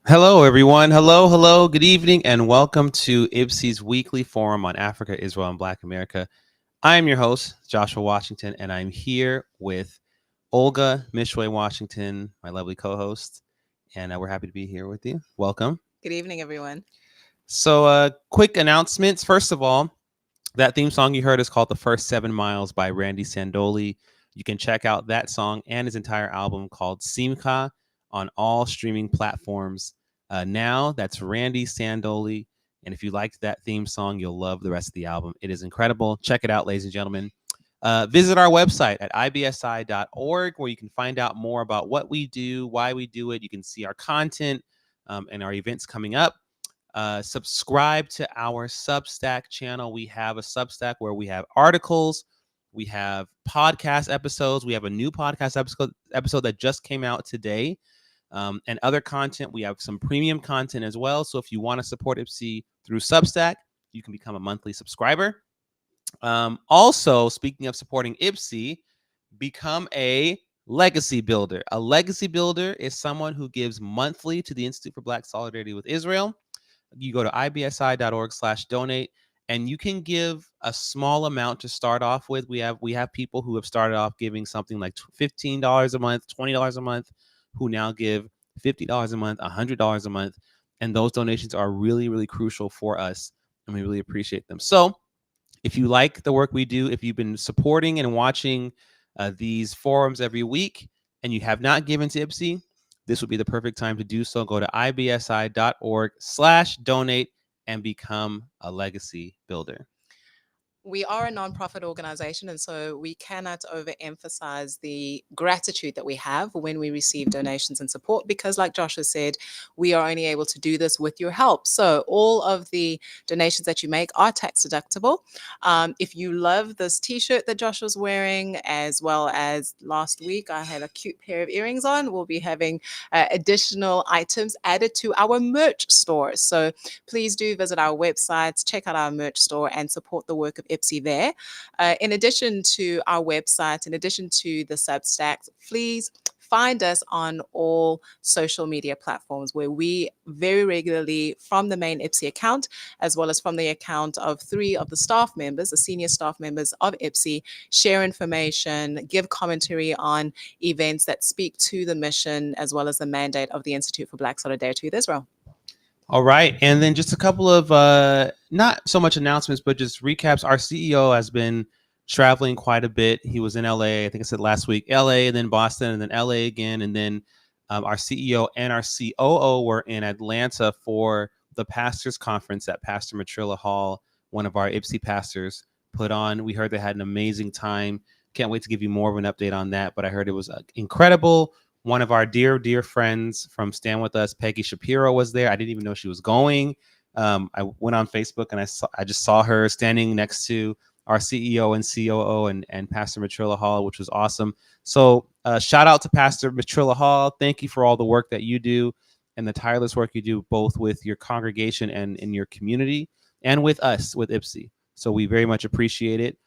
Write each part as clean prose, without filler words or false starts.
Hello, everyone. Hello. Good evening, and welcome to IBSI's weekly forum on Africa, Israel, and Black America. I am your host, Joshua Washington, and I'm here with Olga Mishway Washington, my lovely co-host, and we're happy to be here with you. Welcome. Good evening, everyone. So, quick announcements. First of all, that theme song you heard is called "The First 7 Miles" by Randy Sandoli. You can check out that song and his entire album called Simcha on all streaming platforms. Now that's Randy Sandoli. And if you liked that theme song, you'll love the rest of the album. It is incredible. Check it out, ladies and gentlemen. Visit our website at ibsi.org, where you can find out more about what we do, why we do it. You can see our content and our events coming up. Subscribe to our Substack channel. We have a Substack where we have articles, we have podcast episodes. We have a new podcast episode that just came out today, and other content. We have some premium content as well. So if you want to support IPSI through Substack, you can become a monthly subscriber. Also, speaking of supporting IPSI, become a legacy builder. A legacy builder is someone who gives monthly to the Institute for Black Solidarity with Israel. You go to ibsi.org/donate, and you can give a small amount to start off with. We have people who have started off giving something like $15 a month, $20 a month, who now give $50 a month, $100 a month, and those donations are really, really crucial for us, and we really appreciate them. So, if you like the work we do, if you've been supporting and watching these forums every week, and you have not given to IPSI, this would be the perfect time to do so. Go to ibsi.org/donate and become a legacy builder. We are a nonprofit organization, and so we cannot overemphasize the gratitude that we have when we receive donations and support because, like Joshua said, we are only able to do this with your help. So, all of the donations that you make are tax deductible. If you love this t shirt that Joshua's wearing, as well as last week, I had a cute pair of earrings on, we'll be having additional items added to our merch store. So, please do visit our websites, check out our merch store, and support the work of IPSI there. In addition to our website, in addition to the Substacks, please find us on all social media platforms where we very regularly, from the main IPSI account, as well as from the account of 3 of the staff members, the senior staff members of IPSI, share information, give commentary on events that speak to the mission as well as the mandate of the Institute for Black Solidarity with Israel. All right. And then just a couple of not so much announcements, but just recaps. Our CEO has been traveling quite a bit. He was in LA, I think I said last week, LA, and then Boston, and then LA again. And then our CEO and our COO were in Atlanta for the pastors conference that Pastor Matrilla Hall, one of our IPSI pastors, put on. We heard they had an amazing time. Can't wait to give you more of an update on that. But I heard it was incredible. One of our dear friends from Stand With Us, Peggy Shapiro, was there. I didn't even know she was going. I went on Facebook and I just saw her standing next to our CEO and COO and Pastor Matrilla Hall, which was awesome. So shout out to Pastor Matrilla Hall. Thank you for all the work that you do and the tireless work you do both with your congregation and in your community and with us, with IPSI. So we very much appreciate it.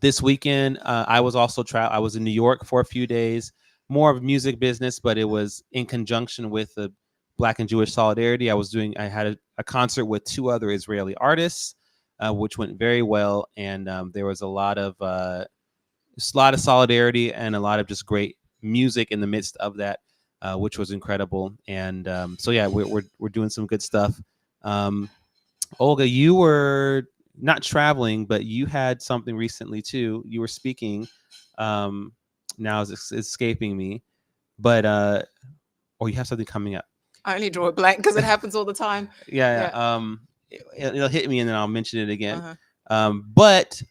This weekend, I was also I was in New York for a few days, more of music business, but it was in conjunction with the Black and Jewish Solidarity. I had a concert with 2 other Israeli artists, which went very well, and there was a lot of solidarity and a lot of just great music in the midst of that, which was incredible. And so yeah, we're doing some good stuff. Olga, you were not traveling, but you had something recently too. You were speaking. Now it's escaping me, but or you have something coming up. I only draw a blank because it happens all the time. Yeah. Yeah. It'll hit me and then I'll mention it again. Uh-huh. But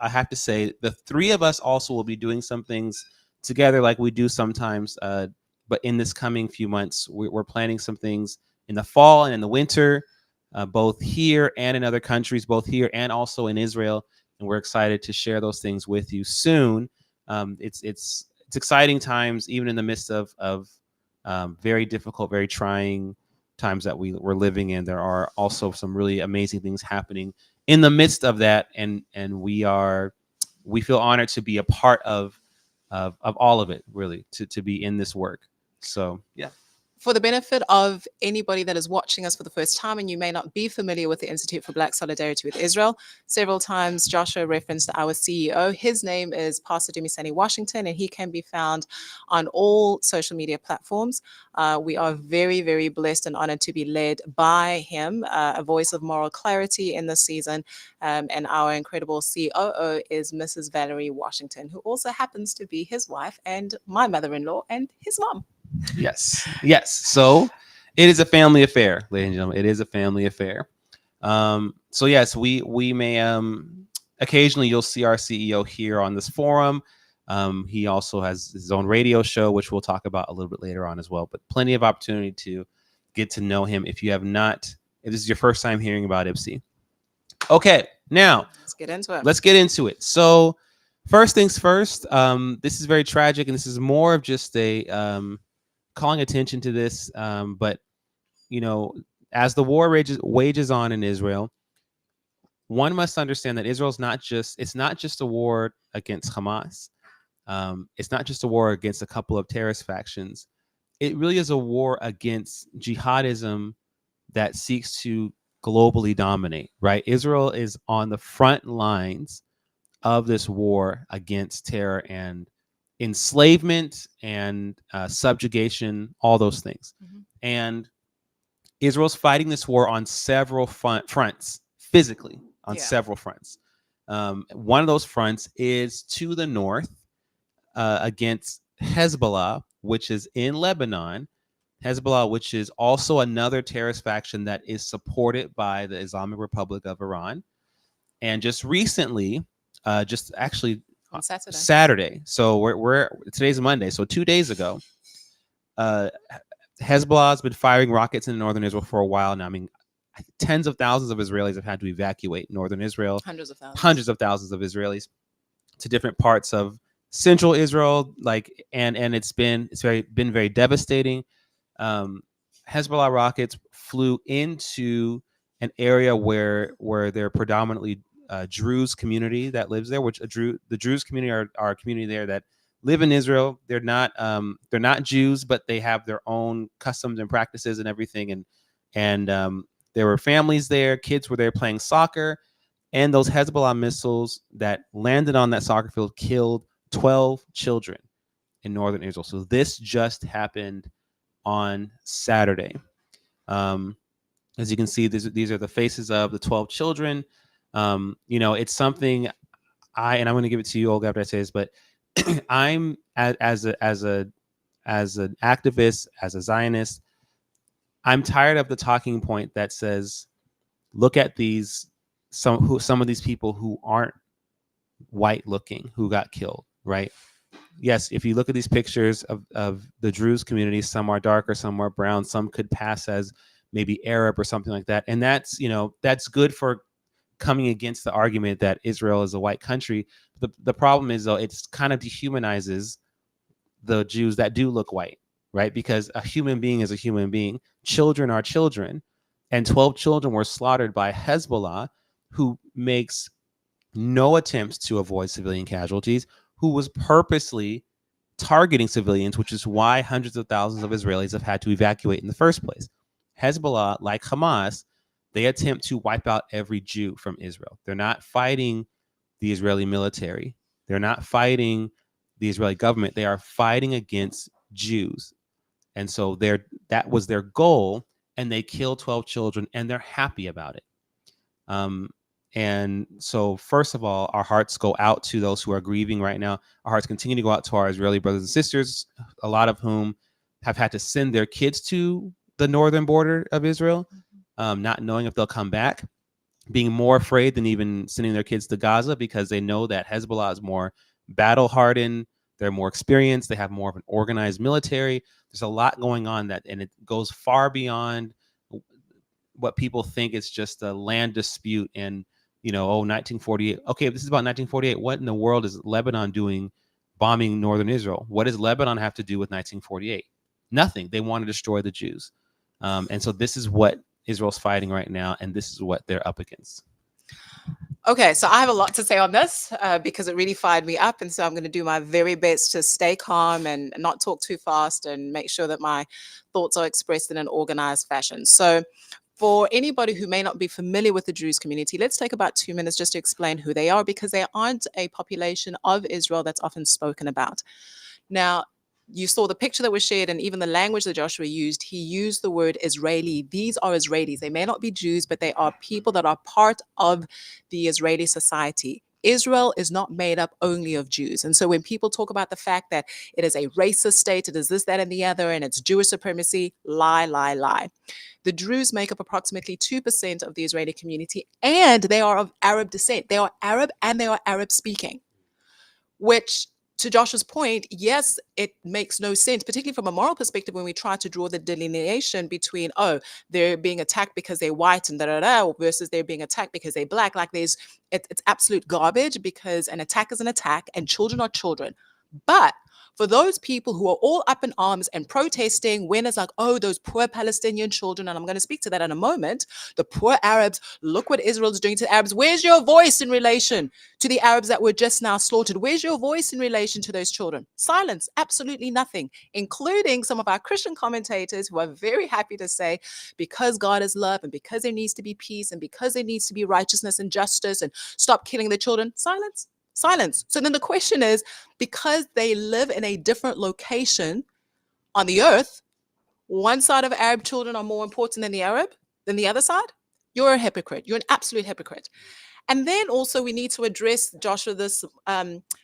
I have to say the 3 of us also will be doing some things together like we do sometimes. But in this coming few months, we're planning some things in the fall and in the winter, both here and in other countries, both here and also in Israel. And we're excited to share those things with you soon. It's exciting times, even in the midst of very difficult, very trying times that we're living in. There are also some really amazing things happening in the midst of that, and we feel honored to be a part of all of it, really, to be in this work. So yeah. For the benefit of anybody that is watching us for the first time and you may not be familiar with the Institute for Black Solidarity with Israel, several times Joshua referenced our CEO. His name is Pastor Dumisani Washington, and he can be found on all social media platforms. We are very, very blessed and honored to be led by him, a voice of moral clarity in this season. And our incredible COO is Mrs. Valerie Washington, who also happens to be his wife and my mother-in-law and his mom. Yes. So it is a family affair, ladies and gentlemen. It is a family affair. So yes, we may occasionally you'll see our CEO here on this forum. He also has his own radio show, which we'll talk about a little bit later on as well. But plenty of opportunity to get to know him if you have not. If this is your first time hearing about IBSI. Okay, now let's get into it. So first things first. This is very tragic, and this is more of just a calling attention to this. But as the war wages on in Israel, one must understand that Israel's it's not just a war against Hamas. It's not just a war against a couple of terrorist factions. It really is a war against jihadism that seeks to globally dominate, right? Israel is on the front lines of this war against terror and enslavement and subjugation, all those things. Mm-hmm. And Israel's fighting this war on several fronts, physically on several fronts. One of those fronts is to the north against Hezbollah, which is in Lebanon. Hezbollah, which is also another terrorist faction that is supported by the Islamic Republic of Iran. And just recently, just actually on Saturday. So we're today's Monday. So 2 days ago, Hezbollah has been firing rockets in northern Israel for a while now. I mean, tens of thousands of Israelis have had to evacuate northern Israel. Hundreds of thousands of Israelis to different parts of central Israel. And it's been very devastating. Hezbollah rockets flew into an area where there are predominantly Druze community that lives there, which the Druze community are a community there that live in Israel. They're not Jews, but they have their own customs and practices and everything. And there were families there, kids were there playing soccer, and those Hezbollah missiles that landed on that soccer field killed 12 children in northern Israel. So this just happened on Saturday. As you can see, these are the faces of the 12 children. It's something I'm going to give it to you, Olga, after I say this, but I'm as an activist, as a Zionist, I'm tired of the talking point that says, look at some of these people who aren't white looking who got killed, right? Yes, if you look at these pictures of the Druze community, some are darker, some are brown, some could pass as maybe Arab or something like that. And that's good for coming against the argument that Israel is a white country. The problem is, though, it's kind of dehumanizes the Jews that do look white, right? Because a human being is a human being. Children are children. And 12 children were slaughtered by Hezbollah, who makes no attempts to avoid civilian casualties, who was purposely targeting civilians, which is why hundreds of thousands of Israelis have had to evacuate in the first place. Hezbollah, like Hamas, they attempt to wipe out every Jew from Israel. They're not fighting the Israeli military. They're not fighting the Israeli government. They are fighting against Jews. And so that was their goal, and they killed 12 children, and they're happy about it. And so, first of all, our hearts go out to those who are grieving right now. Our hearts continue to go out to our Israeli brothers and sisters, a lot of whom have had to send their kids to the northern border of Israel, not knowing if they'll come back, being more afraid than even sending their kids to Gaza because they know that Hezbollah is more battle hardened. They're more experienced. They have more of an organized military. There's a lot going on and it goes far beyond what people think is just a land dispute and 1948. Okay, if this is about 1948, what in the world is Lebanon doing bombing northern Israel? What does Lebanon have to do with 1948? Nothing. They want to destroy the Jews. And so this is what Israel's fighting right now, and this is what they're up against. Okay, so I have a lot to say on this because it really fired me up. And so I'm going to do my very best to stay calm and not talk too fast and make sure that my thoughts are expressed in an organized fashion. So, for anybody who may not be familiar with the Druze community, let's take about 2 minutes just to explain who they are, because they aren't a population of Israel that's often spoken about. Now, you saw the picture that was shared and even the language that Joshua used. He used the word Israeli. These are Israelis. They may not be Jews, but they are people that are part of the Israeli society. Israel is not made up only of Jews. And so when people talk about the fact that it is a racist state, it is this, that, and the other, and it's Jewish supremacy, lie, lie, lie. The Druze make up approximately 2% of the Israeli community, and they are of Arab descent. They are Arab and they are Arab speaking, which, to Josh's point, yes, it makes no sense, particularly from a moral perspective, when we try to draw the delineation between, oh, they're being attacked because they're white and da-da-da, versus they're being attacked because they're black. Like it's absolute garbage, because an attack is an attack and children are children. But for those people who are all up in arms and protesting when it's like, oh, those poor Palestinian children, and I'm going to speak to that in a moment, the poor Arabs, look what Israel's doing to Arabs. Where's your voice in relation to the Arabs that were just now slaughtered? Where's your voice in relation to those children? Silence, absolutely nothing, including some of our Christian commentators who are very happy to say, because God is love and because there needs to be peace and because there needs to be righteousness and justice and stop killing the children. Silence. Silence. So then the question is, because they live in a different location on the earth, one side of Arab children are more important than the other side? You're a hypocrite. You're an absolute hypocrite. And then also we need to address, Joshua, this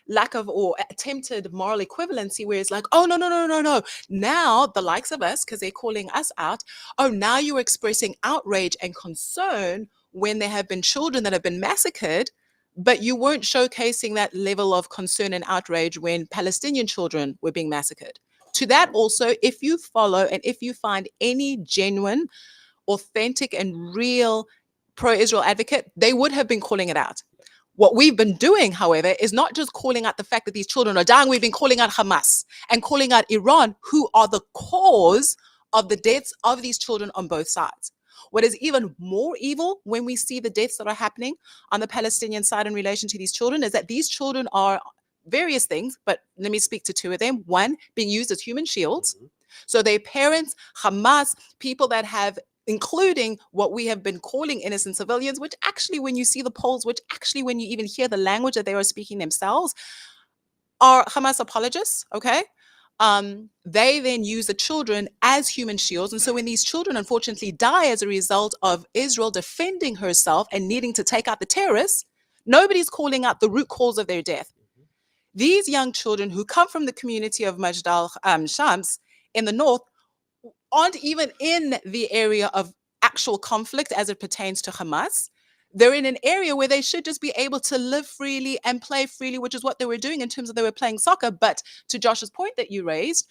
lack of or attempted moral equivalency, where it's like, oh, no. Now the likes of us, because they're calling us out, oh, now you're expressing outrage and concern when there have been children that have been massacred, but you weren't showcasing that level of concern and outrage when Palestinian children were being massacred. To that also, if you follow and if you find any genuine, authentic, and real pro-Israel advocate, they would have been calling it out. What we've been doing, however, is not just calling out the fact that these children are dying. We've been calling out Hamas and calling out Iran, who are the cause of the deaths of these children on both sides. What is even more evil when we see the deaths that are happening on the Palestinian side in relation to these children is that these children are various things, but let me speak to two of them. One, being used as human shields. So their parents, Hamas, people that have, including what we have been calling innocent civilians, which actually, when you see the polls, which actually, when you even hear the language that they are speaking themselves, are Hamas apologists, okay? They then use the children as human shields. And so when these children unfortunately die as a result of Israel defending herself and needing to take out the terrorists, nobody's calling out the root cause of their death. These young children who come from the community of Majd al-Shams in the north aren't even in the area of actual conflict as it pertains to Hamas. They're in an area where they should just be able to live freely and play freely, which is what they were doing in terms of they were playing soccer. But to Josh's point that you raised,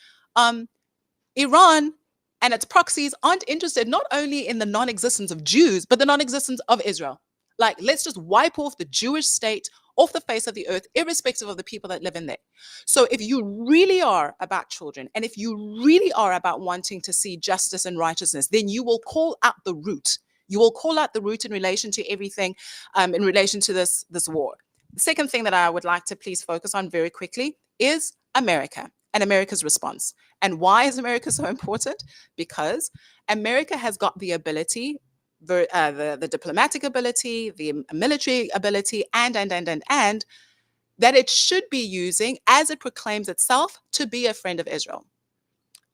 Iran and its proxies aren't interested not only in the non-existence of Jews, but the non-existence of Israel. Like, let's just wipe off the Jewish state off the face of the earth, irrespective of the people that live in there. So if you really are about children, and if you really are about wanting to see justice and righteousness, then you will call out the root. You will call out the root in relation to everything, in relation to this war. The second thing that I would like to please focus on very quickly is America and America's response. And why is America so important? Because America has got the ability, the diplomatic ability, the military ability, and that it should be using as it proclaims itself to be a friend of Israel.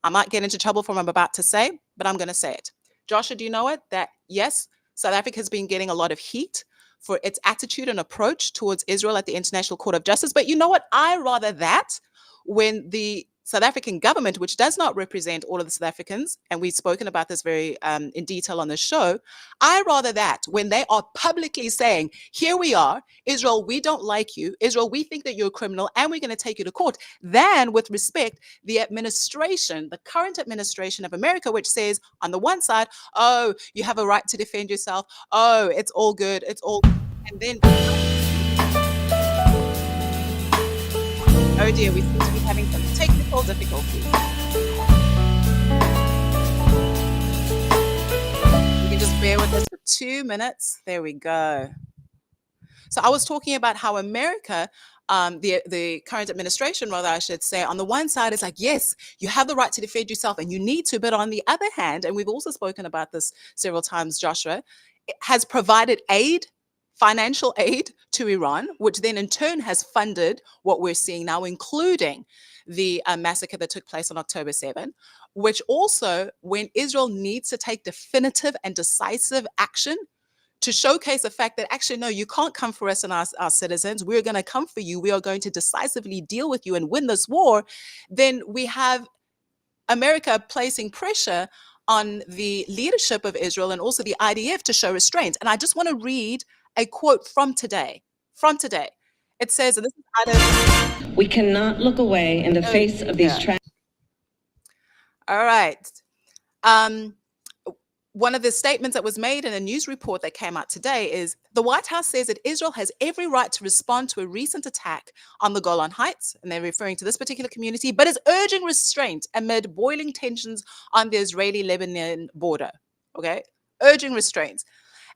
I might get into trouble for what I'm about to say, but I'm going to say it. Joshua, do you know it? That yes, South Africa has been getting a lot of heat for its attitude and approach towards Israel at the International Court of Justice. But you know what? I rather that when the South African government, which does not represent all of the South Africans, and we've spoken about this very in detail on the show, I rather that when they are publicly saying, here we are, Israel, we don't like you, Israel, we think that you're a criminal and we're going to take you to court, than with respect, the administration, the current administration of America, which says on the one side, oh, you have a right to defend yourself, oh, it's all good, and then, oh dear, we seem to be having some technical difficulties. You can just bear with us for 2 minutes. There we go. So I was talking about how America, the current administration, rather, I should say, on the one side is like, yes, you have the right to defend yourself and you need to. But on the other hand, and we've also spoken about this several times, Joshua, it has provided aid, financial aid to Iran, which then in turn has funded what we're seeing now, including the massacre that took place on October 7, which also, when Israel needs to take definitive and decisive action to showcase the fact that actually, no, you can't come for us and our citizens. We're going to come for you. We are going to decisively deal with you and win this war. Then we have America placing pressure on the leadership of Israel and also the IDF to show restraint. And I just want to read a quote from today. From today. It says, and this is out of, we cannot look away in the face of these all right. One of the statements that was made in a news report that came out today is the White House says that Israel has every right to respond to a recent attack on the Golan Heights, and they're referring to this particular community, but is urging restraint amid boiling tensions on the Israeli-Lebanon border. Okay, urging restraint.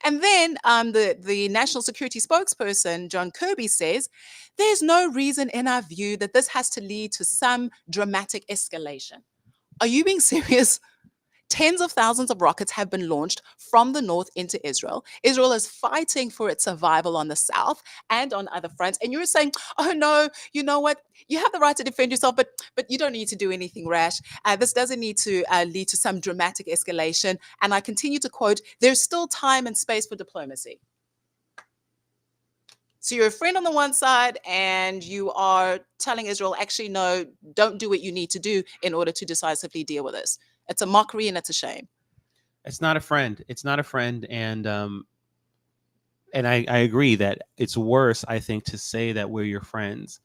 And then the national security spokesperson, John Kirby, says there's no reason in our view that this has to lead to some dramatic escalation. Are you being serious? Tens of thousands of rockets have been launched from the north into Israel. Israel is fighting for its survival on the south and on other fronts. And you're saying, oh, no, you know what? You have the right to defend yourself, but you don't need to do anything rash. This doesn't need to lead to some dramatic escalation. And I continue to quote, there's still time and space for diplomacy. So you're a friend on the one side and you are telling Israel, actually, no, don't do what you need to do in order to decisively deal with this. It's a mockery and it's a shame. It's not a friend. It's not a friend. And I agree that it's worse, I think, to say that we're your friends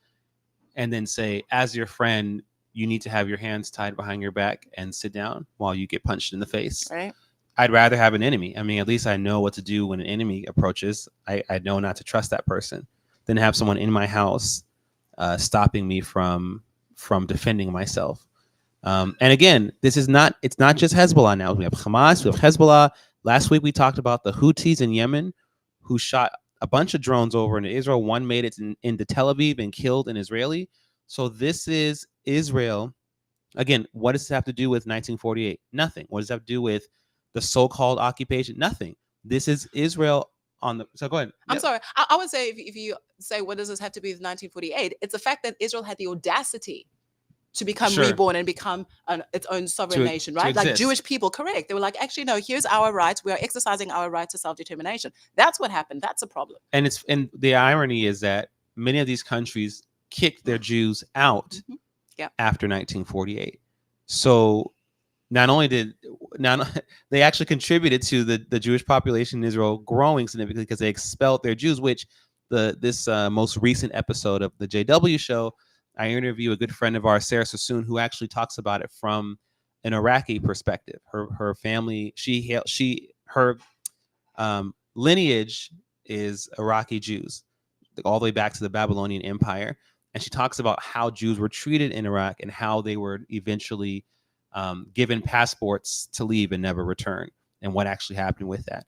and then say, as your friend, you need to have your hands tied behind your back and sit down while you get punched in the face. Right. I'd rather have an enemy. I mean, at least I know what to do when an enemy approaches. I know not to trust that person than have someone in my house stopping me from defending myself. And again, it's not just Hezbollah now. We have Hamas, we have Hezbollah. Last week, we talked about the Houthis in Yemen who shot a bunch of drones over into Israel. One made it into Tel Aviv and killed an Israeli. So this is Israel. Again, what does this have to do with 1948? Nothing. What does it have to do with the so-called occupation? Nothing. This is Israel on the... So go ahead. I'm sorry. I would say if you say, what does this have to do with 1948? It's the fact that Israel had the audacity to become reborn and become its own sovereign nation, right? Like Jewish people, correct. They were like, actually, no, here's our rights. We are exercising our right to self-determination. That's what happened. That's a problem. And the irony is that many of these countries kicked their Jews out after 1948. So not only they actually contributed to the Jewish population in Israel growing significantly because they expelled their Jews, which this most recent episode of the JW show, I interview a good friend of ours, Sarah Sassoon, who actually talks about it from an Iraqi perspective. Her family, her lineage is Iraqi Jews, all the way back to the Babylonian Empire. And she talks about how Jews were treated in Iraq and how they were eventually given passports to leave and never return, and what actually happened with that.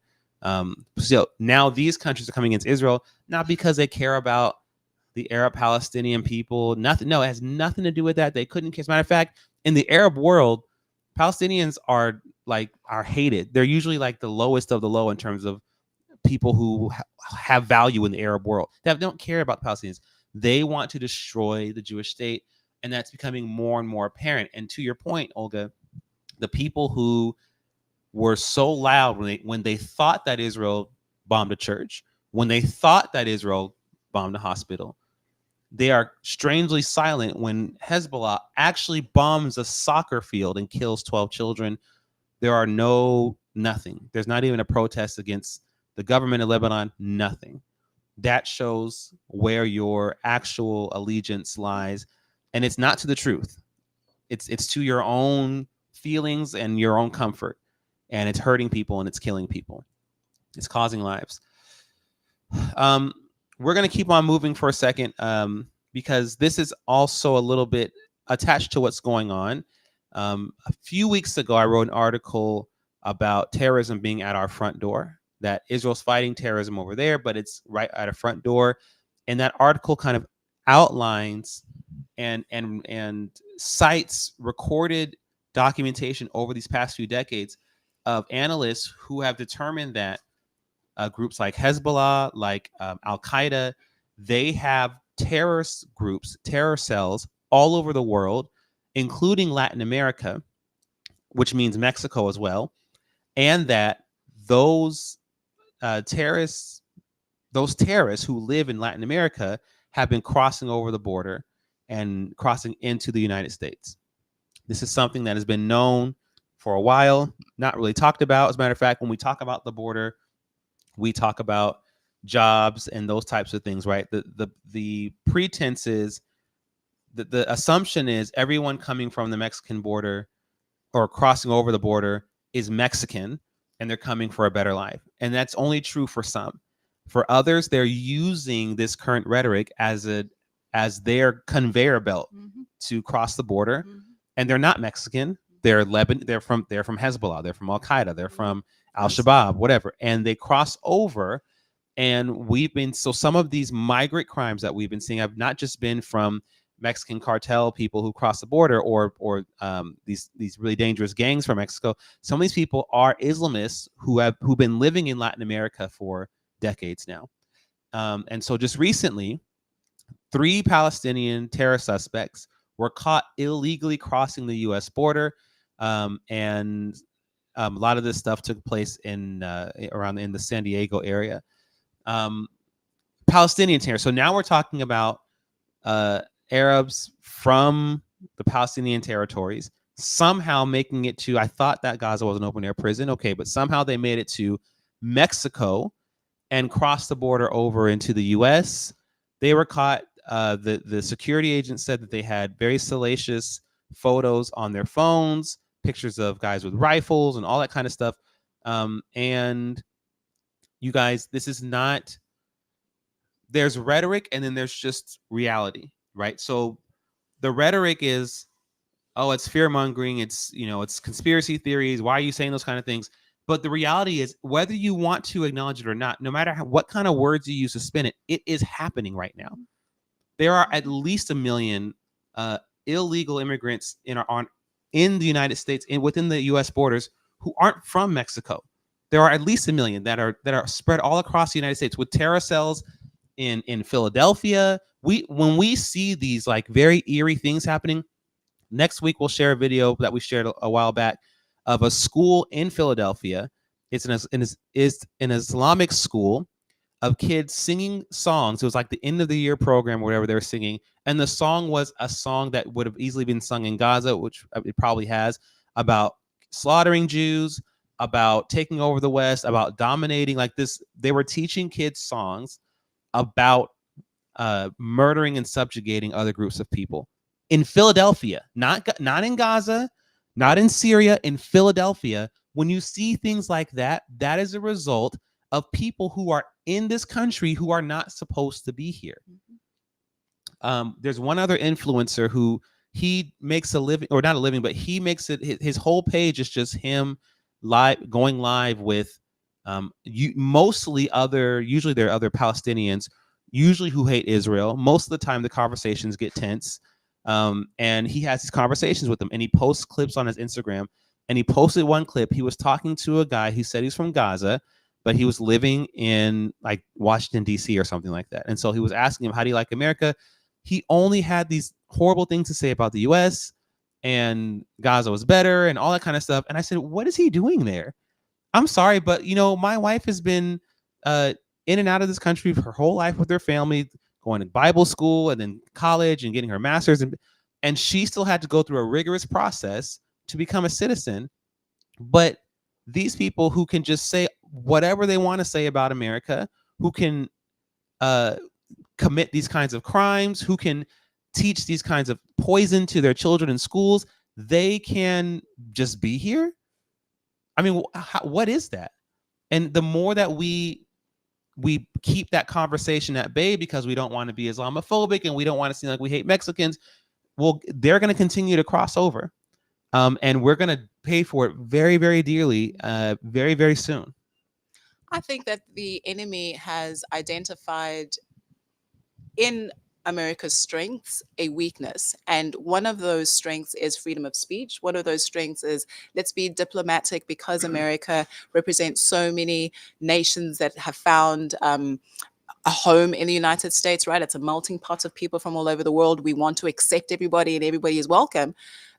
So now these countries are coming against Israel, not because they care about the Arab Palestinian people, nothing. No, it has nothing to do with that. They couldn't care. As a matter of fact, in the Arab world, Palestinians are hated. They're usually like the lowest of the low in terms of people who have value in the Arab world. They don't care about the Palestinians. They want to destroy the Jewish state, and that's becoming more and more apparent. And to your point, Olga, the people who were so loud when they thought that Israel bombed a church, when they thought that Israel bombed a hospital, they are strangely silent when Hezbollah actually bombs a soccer field and kills 12 children. There are nothing. There's not even a protest against the government of Lebanon, nothing. That shows where your actual allegiance lies. And it's not to the truth. It's to your own feelings and your own comfort. And it's hurting people and it's killing people. It's causing lives. We're going to keep on moving for a second because this is also a little bit attached to what's going on. A few weeks ago, I wrote an article about terrorism being at our front door. that Israel's fighting terrorism over there, but it's right at a front door. And that article kind of outlines and cites recorded documentation over these past few decades of analysts who have determined that groups like Hezbollah, like Al Qaeda, they have terrorist groups, terror cells all over the world, including Latin America, which means Mexico as well, and that those terrorists who live in Latin America have been crossing over the border and crossing into the United States. This is something that has been known for a while, not really talked about. As a matter of fact, when we talk about the border, we talk about jobs and those types of things, right? The pretense is, the assumption is everyone coming from the Mexican border or crossing over the border is Mexican and they're coming for a better life. And that's only true for some. For others, they're using this current rhetoric as their conveyor belt to cross the border. And they're not Mexican. They're Lebanon. They're from Hezbollah. They're from Al Qaeda. They're from Al Shabaab, whatever. And they cross over. And so some of these migrant crimes that we've been seeing have not just been from Mexican cartel people who cross the border or these really dangerous gangs from Mexico. Some of these people are Islamists who've been living in Latin America for decades now. And so just recently, 3 Palestinian terror suspects were caught illegally crossing the U.S. border. And a lot of this stuff took place around in the San Diego area. Palestinian terror. So now we're talking about Arabs from the Palestinian territories somehow making it to, I thought that Gaza was an open air prison. Okay, but somehow they made it to Mexico and crossed the border over into the U.S. They were caught. The security agent said that they had very salacious photos on their phones, pictures of guys with rifles and all that kind of stuff. And you guys, this is not, there's rhetoric and then there's just reality, right? So the rhetoric is, oh, it's fear mongering. It's, it's conspiracy theories. Why are you saying those kind of things? But the reality is, whether you want to acknowledge it or not, no matter what kind of words you use to spin it, it is happening right now. There are at least 1 million illegal immigrants in the United States and within the U.S. borders who aren't from Mexico. There are at least 1 million that are spread all across the United States with terror cells in Philadelphia. When we see these like very eerie things happening, next week we'll share a video that we shared a while back of a school in Philadelphia. It's an Islamic school of kids singing songs. It was like the end of the year program or whatever they were singing. And the song was a song that would have easily been sung in Gaza, which it probably has, about slaughtering Jews, about taking over the West, about dominating like this. They were teaching kids songs about murdering and subjugating other groups of people in Philadelphia, not in Gaza, not in Syria, in Philadelphia. When you see things like that, that is a result of people who are in this country who are not supposed to be here. There's one other influencer who he makes a living, or not a living, but he makes it, his whole page is just him going live with usually they're other Palestinians, usually who hate Israel. Most of the time the conversations get tense. And he has these conversations with them, and he posts clips on his Instagram. And he posted one clip. He was talking to a guy who said he's from Gaza, but he was living in like Washington, D.C. or something like that. And so he was asking him, how do you like America? He only had these horrible things to say about the U.S. and Gaza was better and all that kind of stuff. And I said, what is he doing there? I'm sorry, but my wife has been in and out of this country for her whole life with her family, going to Bible school and then college and getting her master's. And she still had to go through a rigorous process to become a citizen. But these people who can just say whatever they want to say about America, who can commit these kinds of crimes, who can teach these kinds of poison to their children in schools, they can just be here. I mean, what is that? And the more that we keep that conversation at bay because we don't want to be Islamophobic and we don't want to seem like we hate Mexicans, well, they're going to continue to cross over. And we're going to pay for it very, very dearly, very, very soon. I think that the enemy has identified in America's strengths a weakness. And one of those strengths is freedom of speech. One of those strengths is let's be diplomatic, because America represents so many nations that have found a home in the United States, right? It's a melting pot of people from all over the world. We want to accept everybody and everybody is welcome.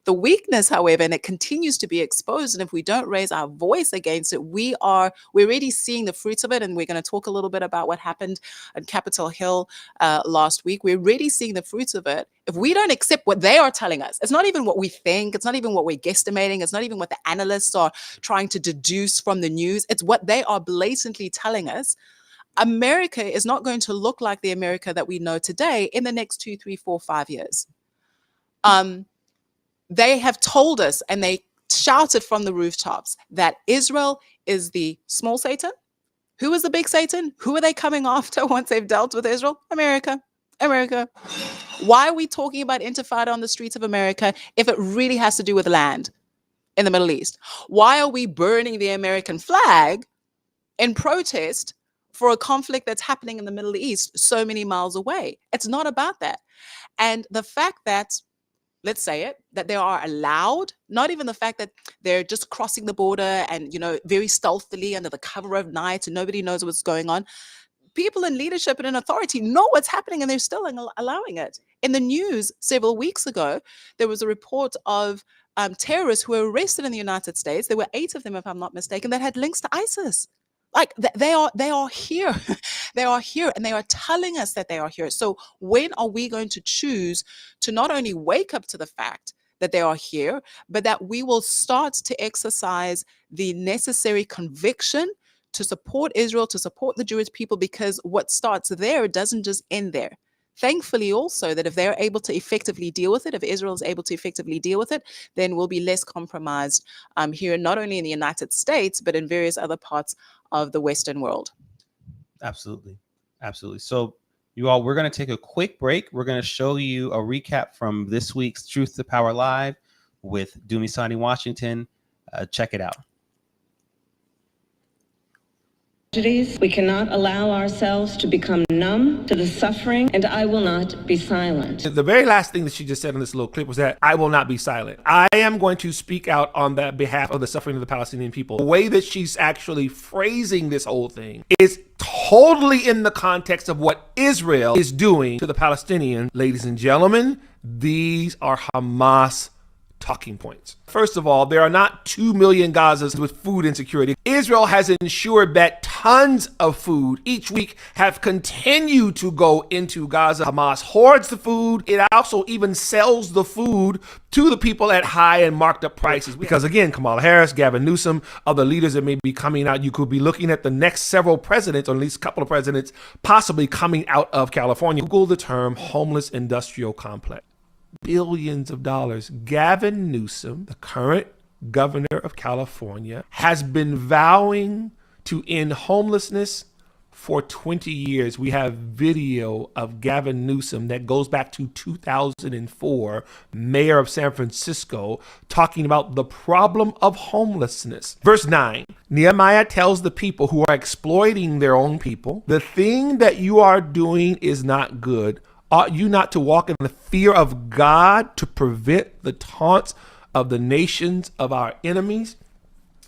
The weakness, however, and it continues to be exposed, and if we don't raise our voice against it, we're already seeing the fruits of it. And we're going to talk a little bit about what happened at Capitol Hill last week. We're already seeing the fruits of it. If we don't accept what they are telling us, it's not even what we think, it's not even what we're guesstimating, it's not even what the analysts are trying to deduce from the news, it's what they are blatantly telling us. America is not going to look like the America that we know today in the next 2, 3, 4, 5 years. They have told us, and they shouted from the rooftops, that Israel is the small Satan. Who is the big Satan? Who are they coming after once they've dealt with Israel? America. America. Why are we talking about intifada on the streets of America if it really has to do with land in the Middle East? Why are we burning the American flag in protest for a conflict that's happening in the Middle East so many miles away? It's not about that. And the fact that, let's say it, that they are allowed, not even the fact that they're just crossing the border and, very stealthily under the cover of night and nobody knows what's going on. People in leadership and in authority know what's happening and they're still allowing it. In the news several weeks ago, there was a report of terrorists who were arrested in the United States. There were 8 of them, if I'm not mistaken, that had links to ISIS. Like they are here. They are here, and they are telling us that they are here. So when are we going to choose to not only wake up to the fact that they are here, but that we will start to exercise the necessary conviction to support Israel, to support the Jewish people, because what starts there doesn't just end there. Thankfully also that if they're able to effectively deal with it, if Israel is able to effectively deal with it, then we'll be less compromised here, not only in the United States, but in various other parts of the Western world. Absolutely. Absolutely. So you all, we're going to take a quick break. We're going to show you a recap from this week's Truth to Power Live with Dumisani Washington. Check it out. We cannot allow ourselves to become numb to the suffering, and I will not be silent. The very last thing that she just said in this little clip was that I will not be silent. I am going to speak out on the behalf of the suffering of the Palestinian people. The way that she's actually phrasing this whole thing is totally in the context of what Israel is doing to the Palestinians. Ladies and gentlemen, these are Hamas talking points. First of all, there are not 2 million Gazas with food insecurity. Israel has ensured that tons of food each week have continued to go into Gaza. Hamas hoards the food. It also even sells the food to the people at high and marked up prices. Because again, Kamala Harris, Gavin Newsom, other leaders that may be coming out, you could be looking at the next several presidents, or at least a couple of presidents, possibly coming out of California. Google the term homeless industrial complex. Billions of dollars. Gavin Newsom, the current governor of California, has been vowing to end homelessness for 20 years. We have video of Gavin Newsom that goes back to 2004, mayor of San Francisco, talking about the problem of homelessness. Verse 9, Nehemiah tells the people who are exploiting their own people, the thing that you are doing is not good. Ought you not to walk in the fear of God to prevent the taunts of the nations of our enemies?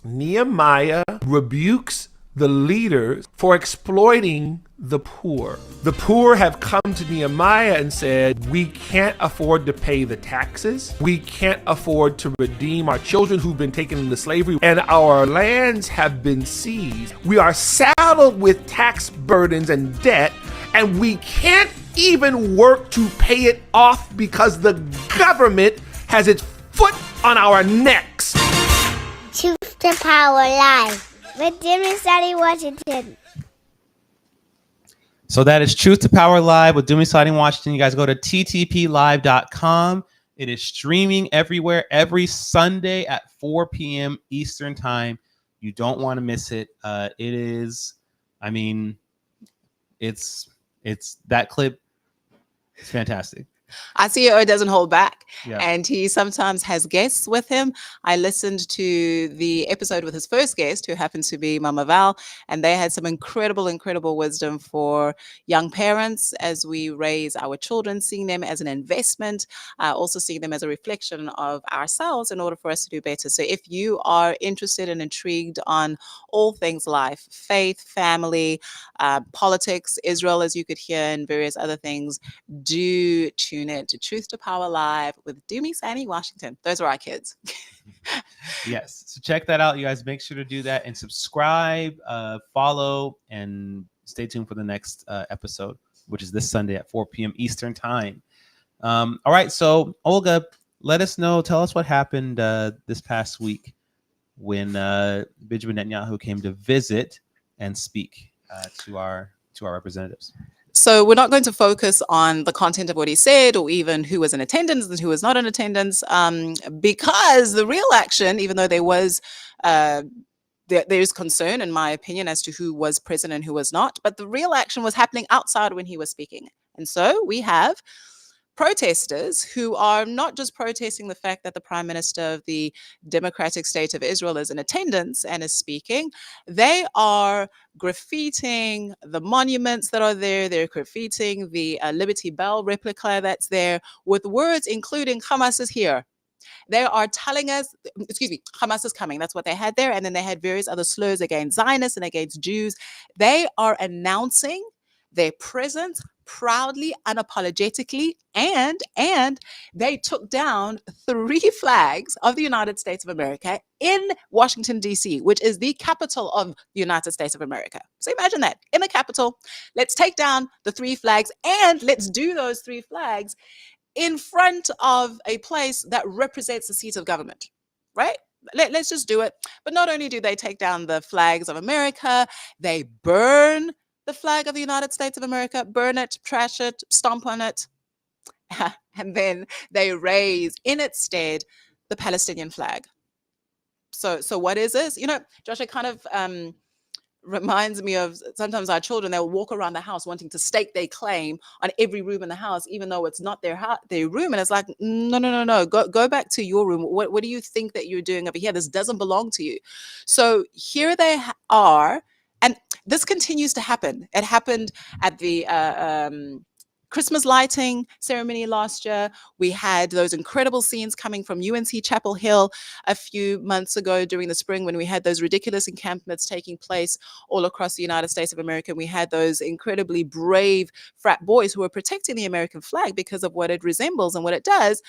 Nehemiah rebukes the leaders for exploiting the poor. The poor have come to Nehemiah and said, we can't afford to pay the taxes. We can't afford to redeem our children who've been taken into slavery, and our lands have been seized. We are saddled with tax burdens and debt, and we can't even work to pay it off because the government has its foot on our necks. Truth to Power Live with Dumisani Washington. So that is Truth to Power Live with Dumisani Washington. You guys go to ttplive.com. It is streaming everywhere every Sunday at 4 p.m. Eastern time. You don't want to miss it. It is, it's that clip. It's fantastic. Our CEO doesn't hold back, Yeah. and he sometimes has guests with him. I listened to the episode with his first guest, who happens to be Mama Val, and they had some incredible wisdom for young parents as we raise our children, seeing them as an investment, also seeing them as a reflection of ourselves in order for us to do better. So if you are interested and intrigued on all things life, faith, family, politics, Israel, as you could hear, and various other things, do tune in to Truth to Power Live with Dumi Sani Washington. Those are our kids. Yes. So check that out, you guys. Make sure to do that and subscribe, follow, and stay tuned for the next episode, which is this Sunday at 4 p.m. Eastern Time. All right. So, Olga, let us know. Tell us what happened this past week when Benjamin Netanyahu came to visit and speak to our representatives. So we're not going to focus on the content of what he said or even who was in attendance and who was not in attendance, because the real action, even though there was there's concern, in my opinion, as to who was present and who was not, but the real action was happening outside when he was speaking. And so we have protesters who are not just protesting the fact that the Prime Minister of the Democratic State of Israel is in attendance and is speaking. They are graffitiing the monuments that are there. They're graffitiing the Liberty Bell replica that's there with words including Hamas is here. They are telling us, Hamas is coming. That's what they had there. And then they had various other slurs against Zionists and against Jews. They are announcing their presence proudly, unapologetically, and they took down 3 flags of the United States of America in Washington, D.C., which is the capital of the United States of America. So imagine that, in the capital, let's take down the 3 flags, and let's do those 3 flags in front of a place that represents the seat of government, right? Let's just do it. But not only do they take down the flags of America, they burn the flag of the United States of America, burn it, trash it, stomp on it, and then they raise in its stead the Palestinian flag. So what is this? You know, Josh, it kind of reminds me of sometimes our children. They'll walk around the house wanting to stake their claim on every room in the house, even though it's not their room. And it's like, no, go back to your room. What do you think that you're doing over here? This doesn't belong to you. So here they are. And this continues to happen. It happened at the Christmas lighting ceremony last year. We had those incredible scenes coming from UNC Chapel Hill a few months ago during the spring, when we had those ridiculous encampments taking place all across the United States of America. We had those incredibly brave frat boys who were protecting the American flag because of what it resembles and what it does.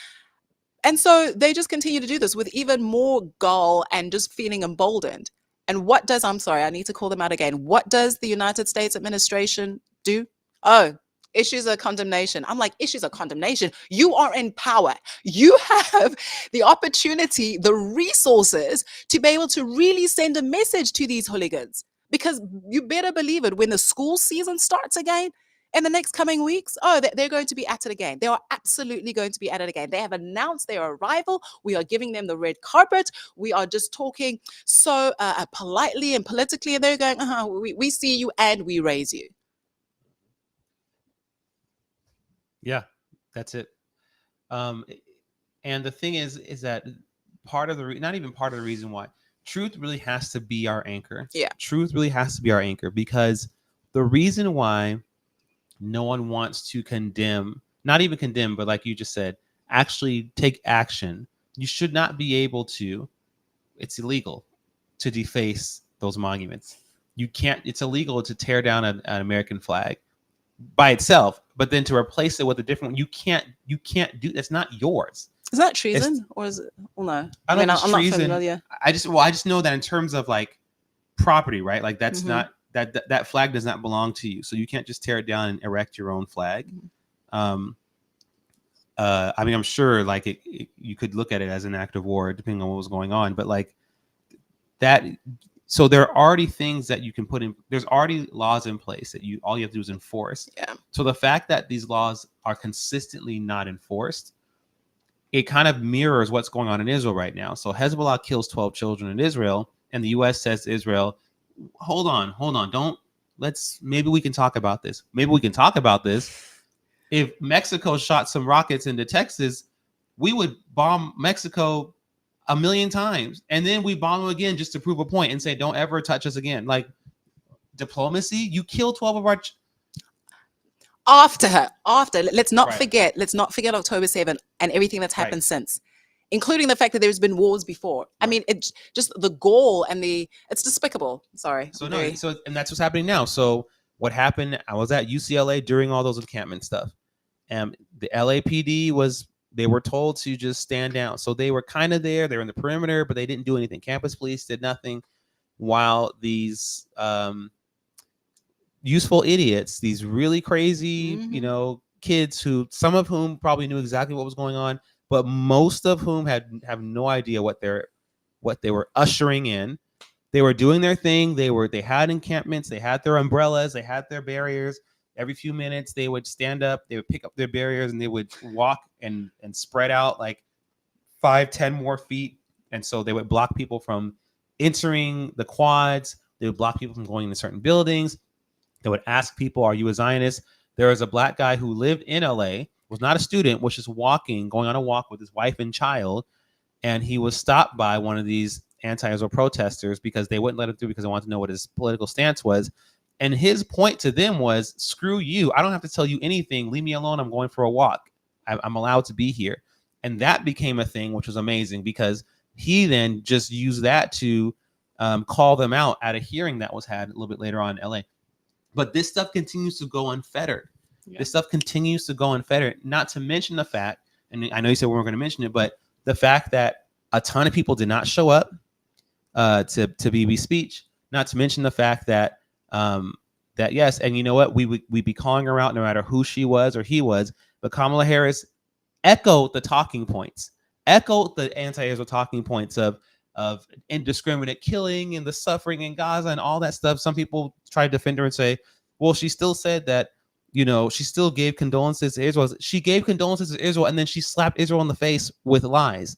And so they just continue to do this with even more gall and just feeling emboldened. And what does, I'm sorry, I need to call them out again. What does the United States administration do? Oh, issues a condemnation. I'm like, issues a condemnation. You are in power. You have the opportunity, the resources to be able to really send a message to these hooligans. Because you better believe it, when the school season starts again, in the next coming weeks, they're going to be at it again. They are absolutely going to be at it again. They have announced their arrival. We are giving them the red carpet. We are just talking so politely and politically, and they're going, we see you and we raise you. Yeah, that's it. And the thing is that part of the not even part of the reason why truth really has to be our anchor. Yeah, truth really has to be our anchor, because the reason why no one wants to condemn, not even condemn, but like you just said, actually take action. You should not be able to, it's illegal to deface those monuments. You can't, it's illegal to tear down an American flag by itself, but then to replace it with a different one, you can't do, that's not yours. Is that treason or is it? Well, no. I don't know. I'm not familiar. I just know that in terms of like property, right? Like that's not, that flag does not belong to you. So you can't just tear it down and erect your own flag. I mean, I'm sure like you could look at it as an act of war depending on what was going on, but like that. So there are already things that you can put in. There's already laws in place that all you have to do is enforce. Yeah. So the fact that these laws are consistently not enforced, it kind of mirrors what's going on in Israel right now. So Hezbollah kills 12 children in Israel, and the U.S. says to Israel, hold on. Maybe we can talk about this. if Mexico shot some rockets into Texas, we would bomb Mexico 1,000,000 times, and then we bomb them again just to prove a point and say, "Don't ever touch us again." Like diplomacy, you killed 12 of our. After let's not Right. forget October 7th and everything that's happened since, including the fact that there's been wars before. I mean, it's just the gall and it's despicable. Sorry. So and that's what's happening now. So what happened? I was at UCLA during all those encampment stuff, and the LAPD they were told to just stand down. So they were kind of there. They were in the perimeter, but they didn't do anything. Campus police did nothing, while these useful idiots, these really crazy, kids who some of whom probably knew exactly what was going on, but most of whom have no idea what they were ushering in. They were doing their thing. They had encampments. They had their umbrellas. They had their barriers. Every few minutes, they would stand up. They would pick up their barriers and they would walk and spread out like 5-10 more feet. And so they would block people from entering the quads. They would block people from going into certain buildings. They would ask people, "Are you a Zionist?" There was a black guy who lived in LA, was not a student, was just going on a walk with his wife and child. And he was stopped by one of these anti-Israel protesters because they wouldn't let him through because they wanted to know what his political stance was. And his point to them was, "Screw you. I don't have to tell you anything. Leave me alone. I'm going for a walk. I'm allowed to be here." And that became a thing, which was amazing because he then just used that to call them out at a hearing that was had a little bit later on in LA. But this stuff continues to go unfettered. Yeah. This stuff continues to go unfettered, not to mention the fact, and I know you said we weren't going to mention it, but the fact that a ton of people did not show up to BB's speech, not to mention the fact that yes, and you know what, we'd be calling her out no matter who she was or he was, but Kamala Harris echoed the talking points, echoed the anti-Israel talking points of indiscriminate killing and the suffering in Gaza and all that stuff. Some people try to defend her and say, well, she still said that, she still gave condolences to Israel. She gave condolences to Israel and then she slapped Israel in the face with lies.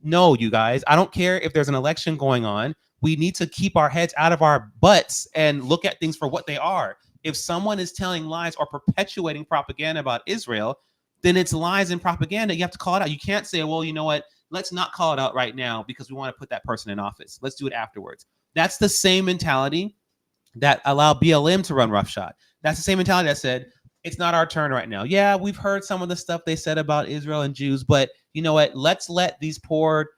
No, you guys, I don't care if there's an election going on. We need to keep our heads out of our butts and look at things for what they are. If someone is telling lies or perpetuating propaganda about Israel, then it's lies and propaganda. You have to call it out. You can't say, well, you know what? Let's not call it out right now because we want to put that person in office. Let's do it afterwards. That's the same mentality that allowed BLM to run roughshod. That's the same mentality that said, it's not our turn right now. Yeah, we've heard some of the stuff they said about Israel and Jews, but you know what? Let's let these poor,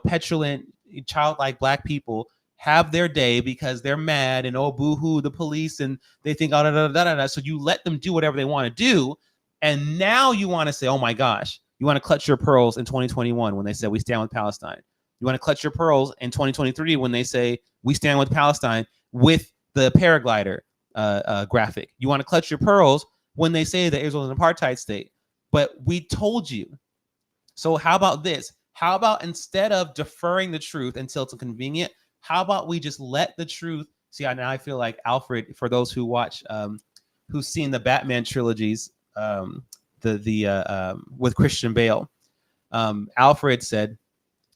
petulant, childlike black people have their day because they're mad and oh, boo-hoo, the police, and they think, oh, da, da, da, da, da. So you let them do whatever they want to do. And now you want to say, oh my gosh, you want to clutch your pearls in 2021 when they said we stand with Palestine. You want to clutch your pearls in 2023 when they say we stand with Palestine with the paraglider graphic. You want to clutch your pearls when they say that Israel is an apartheid state. But we told you. So how about this? How about instead of deferring the truth until it's convenient, how about we just let the truth? See, now I feel like Alfred, for those who watch, who's seen the Batman trilogies, with Christian Bale, Alfred said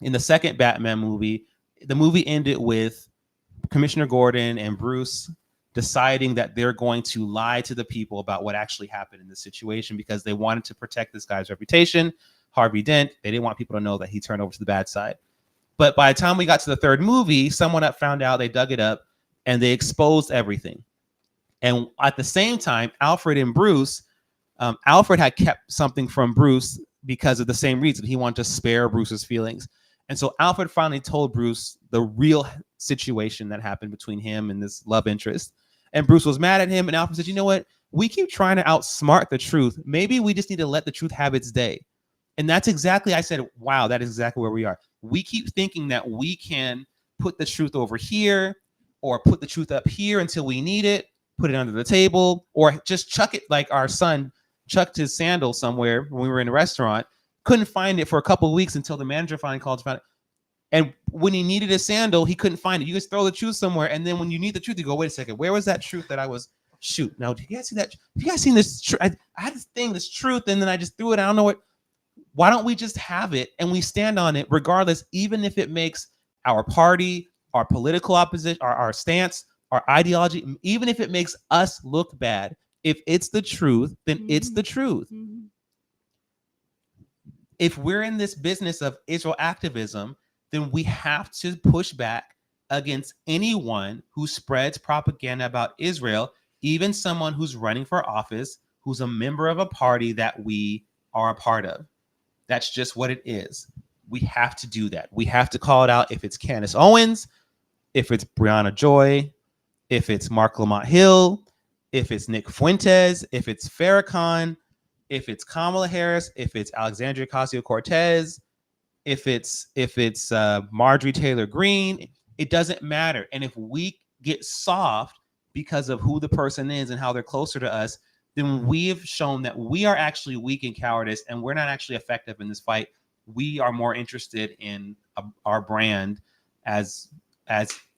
in the second Batman movie, the movie ended with Commissioner Gordon and Bruce deciding that they're going to lie to the people about what actually happened in this situation because they wanted to protect this guy's reputation, Harvey Dent. They didn't want people to know that he turned over to the bad side. But by the time we got to the third movie, someone found out, they dug it up, and they exposed everything. And at the same time, Alfred and Bruce, Alfred had kept something from Bruce because of the same reason. He wanted to spare Bruce's feelings. And so Alfred finally told Bruce the real situation that happened between him and this love interest. And Bruce was mad at him. And Alfred said, you know what? We keep trying to outsmart the truth. Maybe we just need to let the truth have its day. And that's exactly, I said, wow, that is exactly where we are. We keep thinking that we can put the truth over here or put the truth up here until we need it, put it under the table, or just chuck it like our son chucked his sandal somewhere when we were in a restaurant, couldn't find it for a couple of weeks until the manager finally called to find it. And when he needed a sandal, he couldn't find it. You just throw the truth somewhere. And then when you need the truth, you go, wait a second, where was that truth that I was, shoot. Now, do you guys see that? Have you guys seen this? I had this thing, this truth, and then I just threw it. I don't know what. Why don't we just have it and we stand on it regardless, even if it makes our party, our political opposition, our stance, our ideology, even if it makes us look bad, If it's the truth, then it's the truth. If we're in this business of Israel activism, then we have to push back against anyone who spreads propaganda about Israel, even someone who's running for office, who's a member of a party that we are a part of. That's just what it is. We have to do that. We have to call it out. If it's Candace Owens, if it's Brianna Joy, if it's Mark Lamont Hill, if it's Nick Fuentes, if it's Farrakhan, if it's Kamala Harris, if it's Alexandria Ocasio-Cortez, if it's Marjorie Taylor Greene, it doesn't matter. And if we get soft because of who the person is and how they're closer to us, then we've shown that we are actually weak in cowardice and we're not actually effective in this fight. We are more interested in our brand as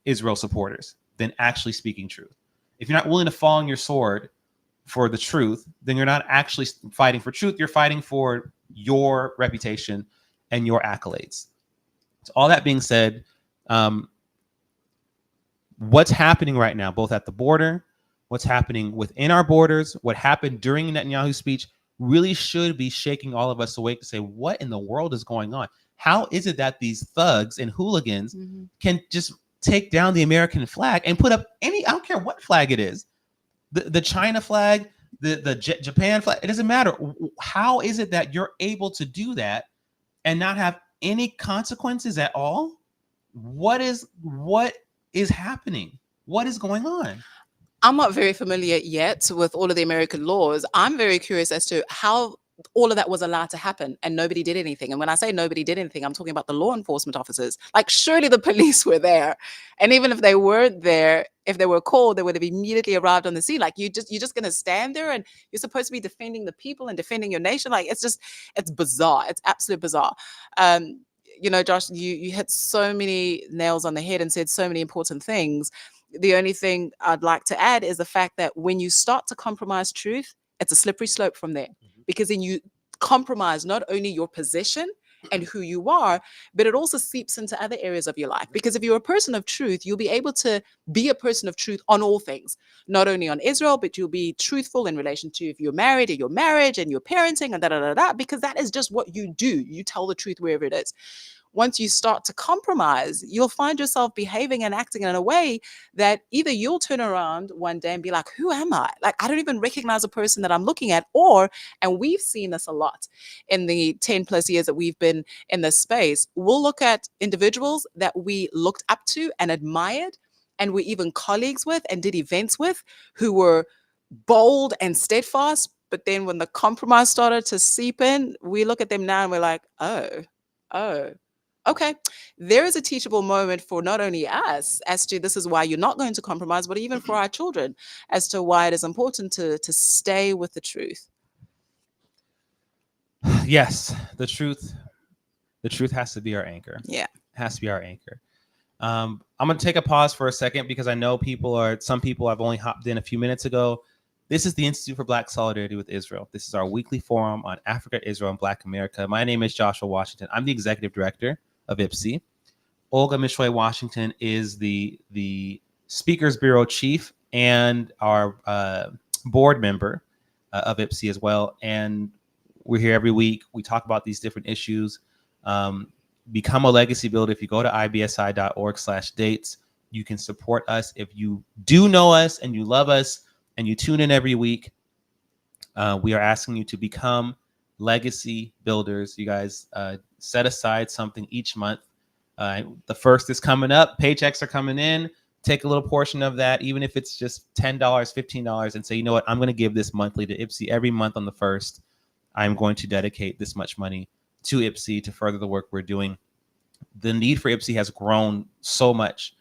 Israel supporters than actually speaking truth. If you're not willing to fall on your sword for the truth, then you're not actually fighting for truth. You're fighting for your reputation and your accolades. So all that being said, what's happening right now, both at the border, what's happening within our borders, what happened during Netanyahu's speech really should be shaking all of us awake to say, what in the world is going on? How is it that these thugs and hooligans can just take down the American flag and put up I don't care what flag it is, the China flag, the Japan flag, it doesn't matter. How is it that you're able to do that and not have any consequences at all? What is happening? What is going on? I'm not very familiar yet with all of the American laws. I'm very curious as to how all of that was allowed to happen and nobody did anything. And when I say nobody did anything, I'm talking about the law enforcement officers. Like, surely the police were there. And even if they weren't there, if they were called, they would have immediately arrived on the scene. Like, you're just going to stand there and you're supposed to be defending the people and defending your nation. Like, it's bizarre. It's absolutely bizarre. Josh, you hit so many nails on the head and said so many important things. The only thing I'd like to add is the fact that when you start to compromise truth, it's a slippery slope from there, because then you compromise not only your position and who you are, but it also seeps into other areas of your life. Because if you're a person of truth, you'll be able to be a person of truth on all things, not only on Israel, but you'll be truthful in relation to if you're married or your marriage and your parenting and because that is just what you do. You tell the truth wherever it is. Once you start to compromise, you'll find yourself behaving and acting in a way that either you'll turn around one day and be like, who am I? Like, I don't even recognize a person that I'm looking at. And we've seen this a lot in the 10 plus years that we've been in this space. We'll look at individuals that we looked up to and admired, and were even colleagues with and did events with, who were bold and steadfast. But then when the compromise started to seep in, we look at them now and we're like, oh. Okay, there is a teachable moment for not only us as to this is why you're not going to compromise, but even for our children as to why it is important to stay with the truth. Yes, the truth has to be our anchor. Yeah, it has to be our anchor. I'm going to take a pause for a second because I know some people have only hopped in a few minutes ago. This is the Institute for Black Solidarity with Israel. This is our weekly forum on Africa, Israel, and Black America. My name is Joshua Washington. I'm the executive director of IBSI. Olga Mishway Washington is the Speakers Bureau chief and our board member of IBSI as well. And we're here every week. We talk about these different issues. Become a legacy builder. If you go to ibsi.org/dates, you can support us. If you do know us and you love us and you tune in every week, we are asking you to become legacy builders. You guys set aside something each month. The first is coming up. Paychecks are coming in. Take a little portion of that, even if it's just $10, $15, and say, you know what, I'm going to give this monthly to IBSI. Every month on the first, I'm going to dedicate this much money to IBSI to further the work we're doing. The need for IBSI has grown so much,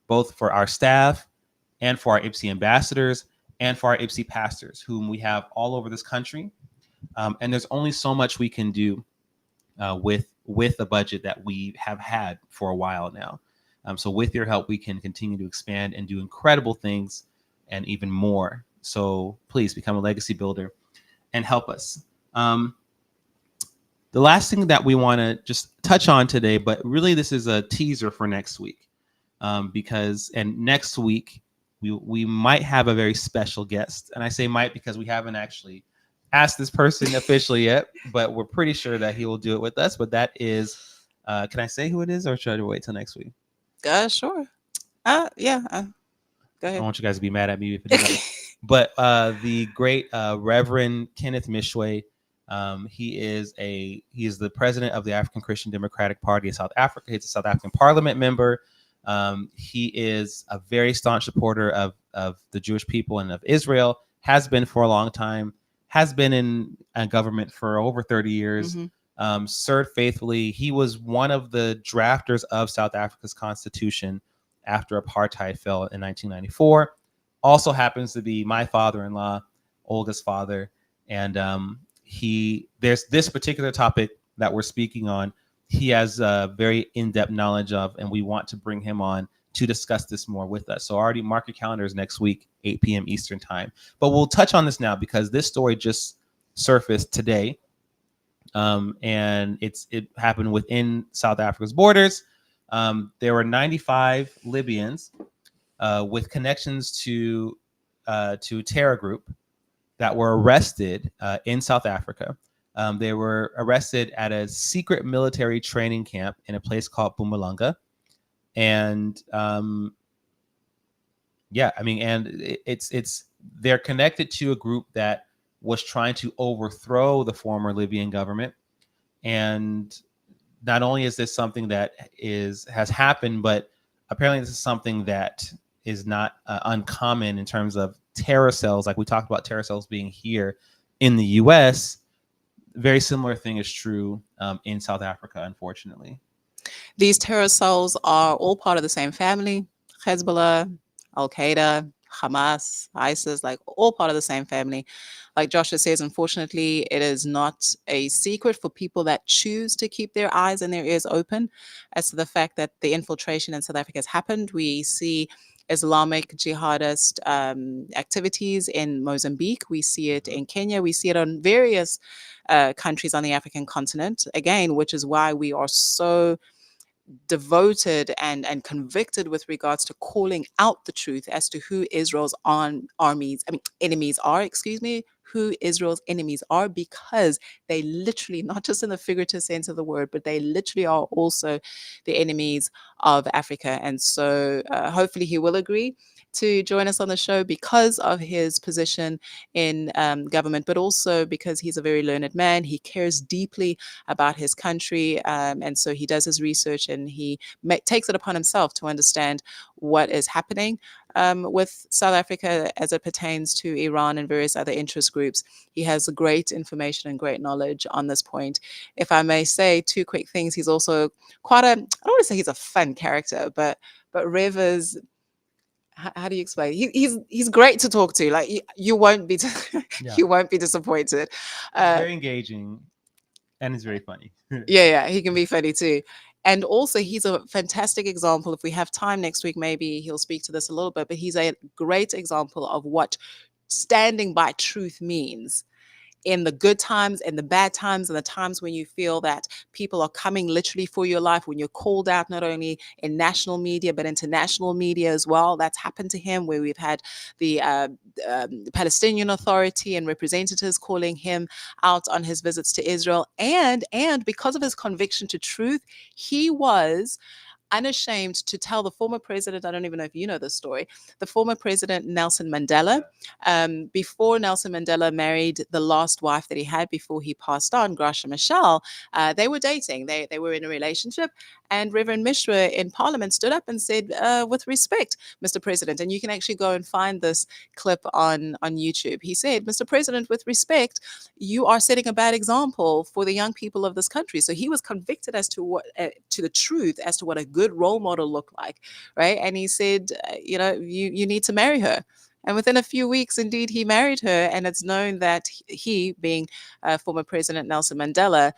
both for our staff and for our IBSI ambassadors and for our IBSI pastors, whom we have all over this country. And there's only so much we can do with the budget that we have had for a while now. So with your help, we can continue to expand and do incredible things and even more. So please become a legacy builder and help us. The last thing that we want to just touch on today, but really this is a teaser for next week, because next week we might have a very special guest, and I say might because we haven't actually asked this person officially yet, but we're pretty sure that he will do it with us. But that is, can I say who it is, or should I wait till next week? Sure. Yeah. Go I ahead. don't want you guys to be mad at me if it doesn't. But the great Reverend Kenneth Mishwe, he is the president of the African Christian Democratic Party of South Africa. He's a South African Parliament member. He is a very staunch supporter of the Jewish people and of Israel. Has been for a long time. Has been in government for over 30 years. Served faithfully. He was one of the drafters of South Africa's constitution after apartheid fell in 1994. Also happens to be my father-in-law, Olga's father. And there's this particular topic that we're speaking on. He has a very in-depth knowledge of, and we want to bring him on to discuss this more with us. So already mark your calendars next week, 8 p.m. Eastern time. But we'll touch on this now because this story just surfaced today. And it happened within South Africa's borders. There were 95 Libyans with connections to a terror group that were arrested in South Africa. They were arrested at a secret military training camp in a place called Mpumalanga. And they're connected to a group that was trying to overthrow the former Libyan government. And not only is this something that has happened, but apparently this is something that is not uncommon in terms of terror cells. Like we talked about terror cells being here in the U.S. Very similar thing is true in South Africa, unfortunately. These terror cells are all part of the same family. Hezbollah, Al-Qaeda, Hamas, ISIS, like all part of the same family. Like Joshua says, unfortunately, it is not a secret for people that choose to keep their eyes and their ears open as to the fact that the infiltration in South Africa has happened. We see Islamic jihadist activities in Mozambique. We see it in Kenya. We see it on various countries on the African continent, again, which is why we are so devoted and convicted with regards to calling out the truth as to who Israel's enemies are, who Israel's enemies are, because they literally, not just in the figurative sense of the word, but they literally are also the enemies of Africa. And so hopefully he will agree to join us on the show because of his position in government, but also because he's a very learned man. He cares deeply about his country. And so he does his research and he takes it upon himself to understand what is happening with South Africa as it pertains to Iran and various other interest groups. He has great information and great knowledge on this point. If I may say two quick things, he's also quite I don't want to say he's a fun character, but Rev is, how do you explain? He's great to talk to. Like you won't be you won't be disappointed. Very engaging, and it's very funny. Yeah, he can be funny too. And also, he's a fantastic example. If we have time next week, maybe he'll speak to this a little bit. But he's a great example of what standing by truth means in the good times and the bad times and the times when you feel that people are coming literally for your life, when you're called out not only in national media but international media as well. That's happened to him, where we've had the Palestinian Authority and representatives calling him out on his visits to Israel. And because of his conviction to truth, he was unashamed to tell the former president, I don't even know if you know this story, the former president Nelson Mandela, before Nelson Mandela married the last wife that he had before he passed on, Gracia Machel, they were dating, they were in a relationship, and Reverend Mishra in Parliament stood up and said, with respect, Mr. President, and you can actually go and find this clip on YouTube. He said, Mr. President, with respect, you are setting a bad example for the young people of this country. So he was convicted as to what, to the truth as to what a good role model looked like, right? And he said, you need to marry her. And within a few weeks, indeed, he married her. And it's known that he, being former President Nelson Mandela,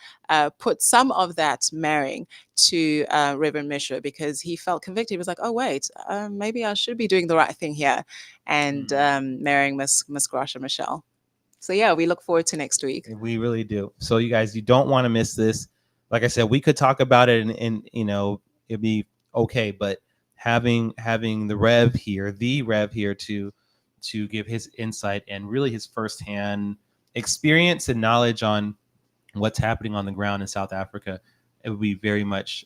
put some of that marrying to Reverend Mishra because he felt convicted. He was like, oh, wait, maybe I should be doing the right thing here and marrying Miss Gracia Machel. So, yeah, we look forward to next week. We really do. So, you guys, you don't want to miss this. Like I said, we could talk about it and it'd be okay. But having the Rev here to give his insight and really his firsthand experience and knowledge on what's happening on the ground in South Africa. It would be very much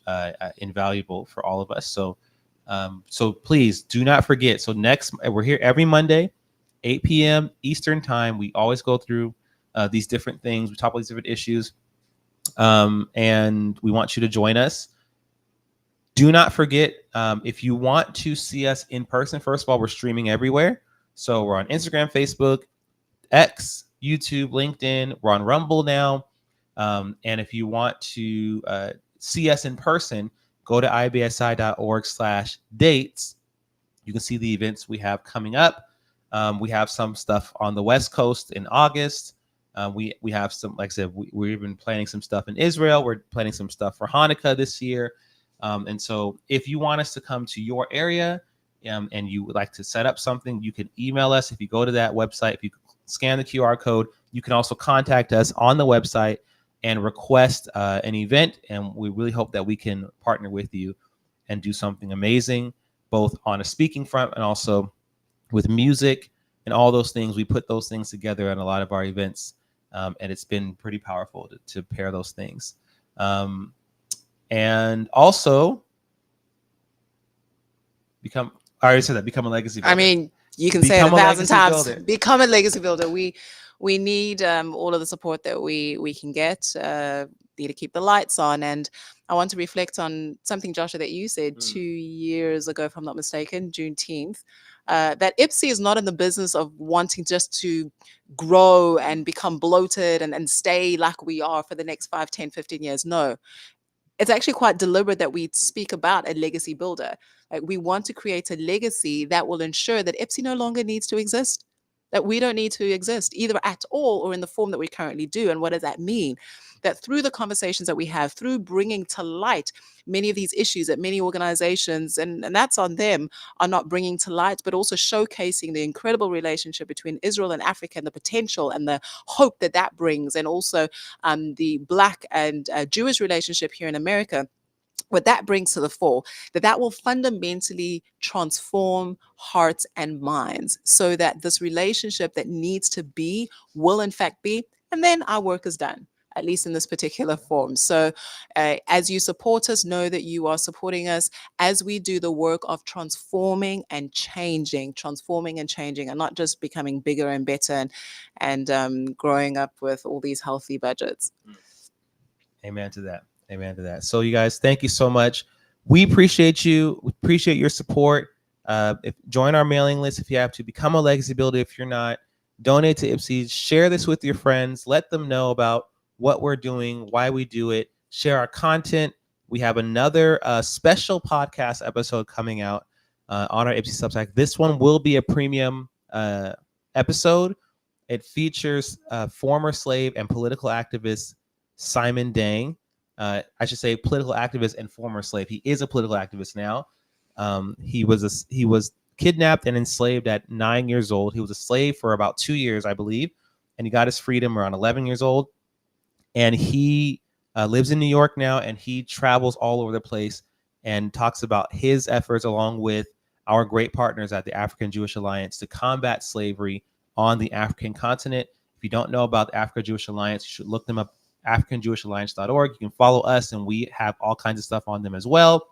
invaluable for all of us. So please do not forget. So we're here every Monday, 8 p.m. Eastern time. We always go through these different things. We talk about these different issues. And we want you to join us. Do not forget, if you want to see us in person, first of all, we're streaming everywhere. So we're on Instagram, Facebook, X, YouTube, LinkedIn. We're on Rumble now. And if you want to see us in person, go to ibsi.org/dates. You can see the events we have coming up. We have some stuff on the West Coast in August. We have some, like I said, we've been planning some stuff in Israel. We're planning some stuff for Hanukkah this year. And so if you want us to come to your area and you would like to set up something, you can email us. If you go to that website, if you scan the QR code, you can also contact us on the website and request an event. And we really hope that we can partner with you and do something amazing, both on a speaking front and also with music and all those things. We put those things together at a lot of our events. And it's been pretty powerful to pair those things. And also become a legacy builder. I mean, you can say it 1,000 times. Become a legacy builder. We need all of the support that we can get. Need to keep the lights on. And I want to reflect on something, Joshua, that you said 2 years ago, if I'm not mistaken, Juneteenth, that IBSI is not in the business of wanting just to grow and become bloated and stay like we are for the next 5, 10, 15 years. No. It's actually quite deliberate that we speak about a legacy builder. Like, we want to create a legacy that will ensure that IBSI no longer needs to exist, that we don't need to exist either at all or in the form that we currently do. And what does that mean? That through the conversations that we have, through bringing to light many of these issues that many organizations, and that's on them, are not bringing to light, but also showcasing the incredible relationship between Israel and Africa and the potential and the hope that that brings, and also the Black and Jewish relationship here in America. What that brings to the fore, that will fundamentally transform hearts and minds so that this relationship that needs to be will in fact be, and then our work is done, at least in this particular form. So as you support us, know that you are supporting us as we do the work of transforming and changing, and not just becoming bigger and better and growing up with all these healthy budgets. Amen to that. Amen to that. So you guys, thank you so much. We appreciate you. We appreciate your support. Join our mailing list if you have to. Become a legacy builder if you're not. Donate to IBSI. Share this with your friends. Let them know about what we're doing, why we do it. Share our content. We have another special podcast episode coming out on our IBSI Substack. This one will be a premium episode. It features former slave and political activist Simon Dang. I should say political activist and former slave. He is a political activist now. He was kidnapped and enslaved at 9 years old. He was a slave for about 2 years, I believe, and he got his freedom around 11 years old. And he lives in New York now, and he travels all over the place and talks about his efforts along with our great partners at the African Jewish Alliance to combat slavery on the African continent. If you don't know about the African Jewish Alliance, you should look them up. AfricanJewishAlliance.org. You can follow us, and we have all kinds of stuff on them as well.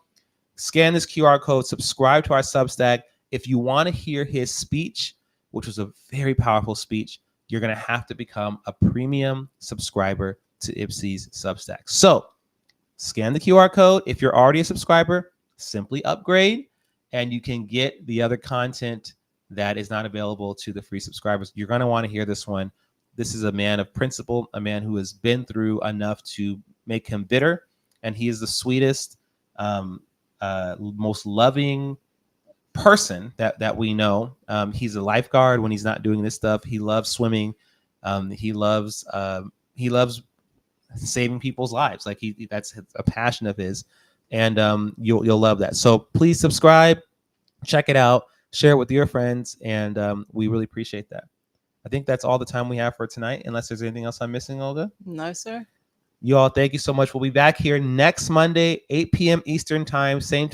Scan this QR code, subscribe to our Substack. If you want to hear his speech, which was a very powerful speech, you're going to have to become a premium subscriber to IBSI's Substack. So scan the QR code. If you're already a subscriber, simply upgrade, and you can get the other content that is not available to the free subscribers. You're going to want to hear this one. This is a man of principle, a man who has been through enough to make him bitter. And he is the sweetest, most loving person that we know. He's a lifeguard when he's not doing this stuff. He loves swimming. He loves saving people's lives. Like that's a passion of his. And you'll love that. So please subscribe, check it out, share it with your friends. And we really appreciate that. I think that's all the time we have for tonight, unless there's anything else I'm missing, Olga. No, sir. You all, thank you so much. We'll be back here next Monday, 8 p.m. Eastern time, same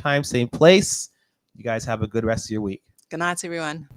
place. You guys have a good rest of your week. Good night, everyone.